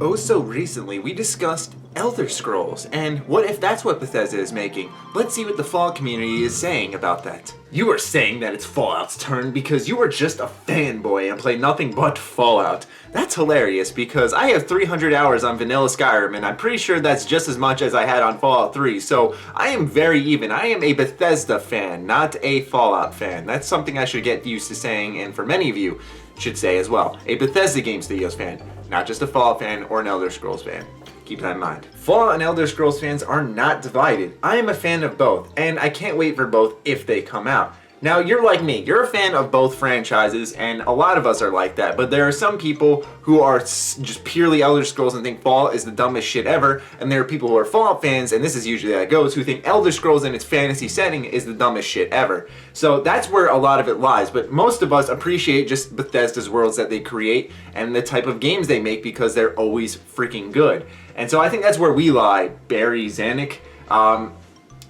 Oh, so recently we discussed Elder Scrolls, and what if that's what Bethesda is making? Let's see what the Fallout community is saying about that. You are saying that it's Fallout's turn because you are just a fanboy and play nothing but Fallout. That's hilarious because I have 300 hours on Vanilla Skyrim and I'm pretty sure that's just as much as I had on Fallout 3, so I am very even. I am a Bethesda fan, not a Fallout fan. That's something I should get used to saying, and for many of you should say as well. A Bethesda Game Studios fan, not just a Fallout fan or an Elder Scrolls fan. Keep that in mind. Fallout and Elder Scrolls fans are not divided. I am a fan of both, and I can't wait for both if they come out. Now, you're like me. You're a fan of both franchises, and a lot of us are like that, but there are some people who are just purely Elder Scrolls and think Fallout is the dumbest shit ever, and there are people who are Fallout fans, and this is usually how it goes, who think Elder Scrolls in its fantasy setting is the dumbest shit ever. So that's where a lot of it lies, but most of us appreciate just Bethesda's worlds that they create and the type of games they make because they're always freaking good. And so I think that's where we lie, Barry Zanuck.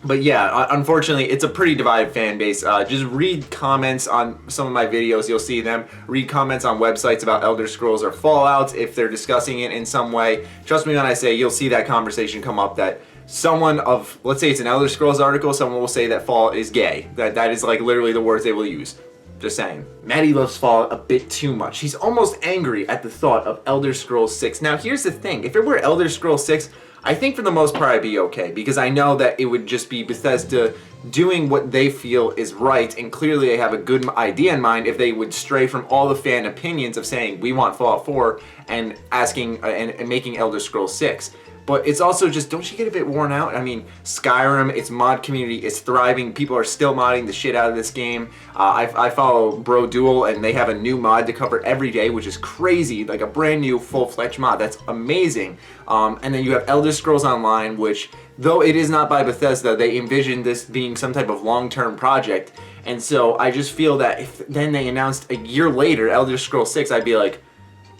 But yeah, unfortunately, it's a pretty divided fan base. Just read comments on some of my videos, you'll see them. Read comments on websites about Elder Scrolls or Fallout if they're discussing it in some way. Trust me when I say you'll see that conversation come up that someone of, let's say it's an Elder Scrolls article, someone will say that Fallout is gay. That is like literally the words they will use. Just saying. Matty loves Fallout a bit too much. He's almost angry at the thought of Elder Scrolls 6. Now here's the thing, if it were Elder Scrolls 6, I think for the most part I'd be okay, because I know that it would just be Bethesda doing what they feel is right, and clearly they have a good idea in mind if they would stray from all the fan opinions of saying we want Fallout 4 and asking and making Elder Scrolls 6. But it's also just, don't you get a bit worn out? I mean, Skyrim, its mod community is thriving. People are still modding the shit out of this game. I follow Bro Duel, and they have a new mod to cover every day, which is crazy. Like a brand new full-fledged mod. That's amazing. And then you have Elder Scrolls Online, which, though it is not by Bethesda, they envisioned this being some type of long-term project. And so I just feel that if then they announced a year later Elder Scrolls 6, I'd be like,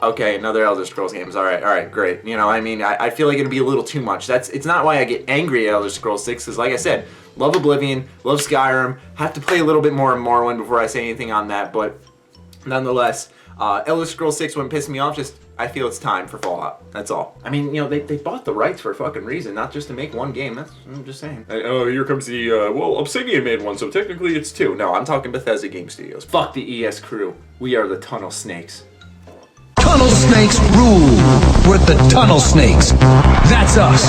okay, another Elder Scrolls games. All right, great. You know, I mean, I feel like it'd be a little too much. It's not why I get angry at Elder Scrolls 6, because like I said, love Oblivion, love Skyrim, have to play a little bit more of Morrowind before I say anything on that, but nonetheless, Elder Scrolls 6 wouldn't piss me off, just I feel it's time for Fallout. That's all. I mean, you know, they bought the rights for a fucking reason, not just to make one game. I'm just saying. Oh, here comes the, well, Obsidian made one, so technically it's two. No, I'm talking Bethesda Game Studios. Fuck the ES crew. We are the Tunnel Snakes. Tunnel Snakes rule. We're the Tunnel Snakes. That's us.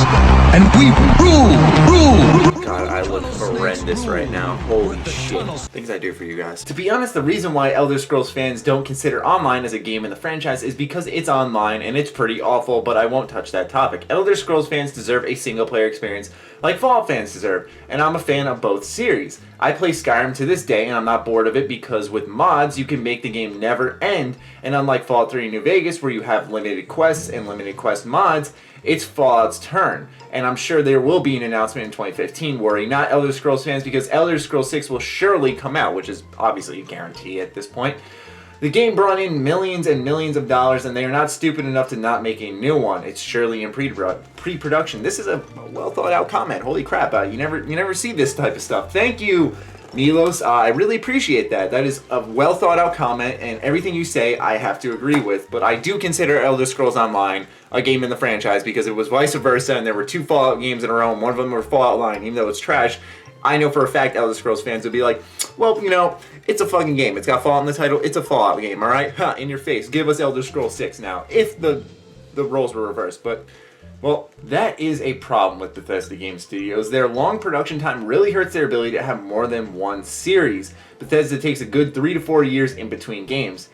And we rule. God, I look horrendous right now. Holy shit. Things I do for you guys. To be honest, the reason why Elder Scrolls fans don't consider online as a game in the franchise is because it's online and it's pretty awful, but I won't touch that topic. Elder Scrolls fans deserve a single-player experience like Fallout fans deserve, and I'm a fan of both series. I play Skyrim to this day, and I'm not bored of it because with mods, you can make the game never end, and unlike Fallout 3 New Vegas, where you have limited quests and limited quest mods, it's Fallout's turn, and I'm sure there will be an announcement in 2015. Worry not, Elder Scrolls fans, because Elder Scrolls 6 will surely come out, which is obviously a guarantee at this point. The game brought in millions and millions of dollars, and they are not stupid enough to not make a new one. It's surely in pre-production. This is a well thought out comment. Holy crap! You never see this type of stuff. Thank you, Milos. I really appreciate that. That is a well thought out comment, and everything you say I have to agree with. But I do consider Elder Scrolls Online a game in the franchise because it was vice versa, and there were two Fallout games in a row, and one of them were Fallout Online, even though it's trash. I know for a fact Elder Scrolls fans would be like, well, you know, it's a fucking game. It's got Fallout in the title. It's a Fallout game, all right? Ha, in your face. Give us Elder Scrolls 6 now, if the roles were reversed. But, well, that is a problem with Bethesda Game Studios. Their long production time really hurts their ability to have more than one series. Bethesda takes a good 3 to 4 years in between games.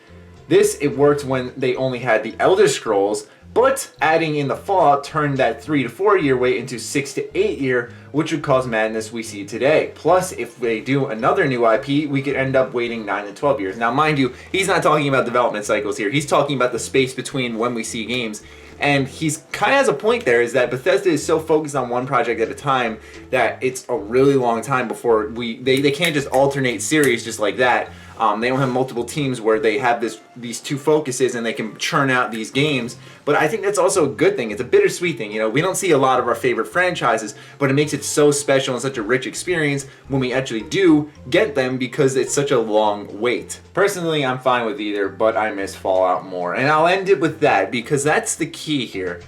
It worked when they only had the Elder Scrolls, but adding in the Fallout turned that 3 to 4 year wait into 6 to 8 year, which would cause madness we see today. Plus, if they do another new IP, we could end up waiting 9 to 12 years. Now, mind you, he's not talking about development cycles here. He's talking about the space between when we see games. And he's kind of has a point there, is that Bethesda is so focused on one project at a time that it's a really long time before they can't just alternate series just like that. They don't have multiple teams where they have these two focuses and they can churn out these games. But I think that's also a good thing. It's a bittersweet thing. You know, we don't see a lot of our favorite franchises, but it makes it so special and such a rich experience when we actually do get them because it's such a long wait. Personally, I'm fine with either, but I miss Fallout more. And I'll end it with that because that's the key here.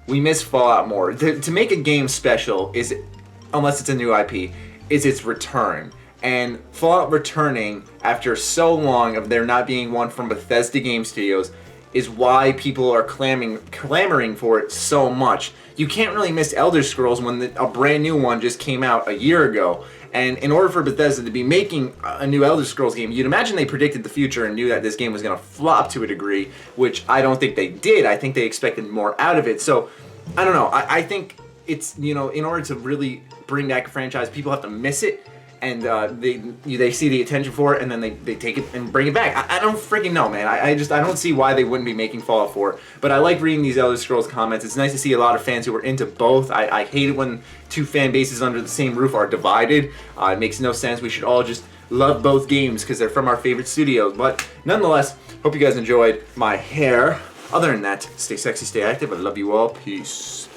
We miss Fallout more. To make a game special is, unless it's a new IP, is its return. And Fallout returning after so long of there not being one from Bethesda Game Studios is why people are clamoring for it so much. You can't really miss Elder Scrolls when a brand new one just came out a year ago. And in order for Bethesda to be making a new Elder Scrolls game, you'd imagine they predicted the future and knew that this game was going to flop to a degree, which I don't think they did. I think they expected more out of it. So, I don't know. I think it's, you know, in order to really bring back a franchise, people have to miss it. And they see the attention for it, and then they take it and bring it back. I don't freaking know, man. I don't see why they wouldn't be making Fallout 4. But I like reading these Elder Scrolls comments. It's nice to see a lot of fans who are into both. I hate it when two fan bases under the same roof are divided. It makes no sense. We should all just love both games because they're from our favorite studios. But nonetheless, hope you guys enjoyed my hair. Other than that, stay sexy, stay active. I love you all. Peace.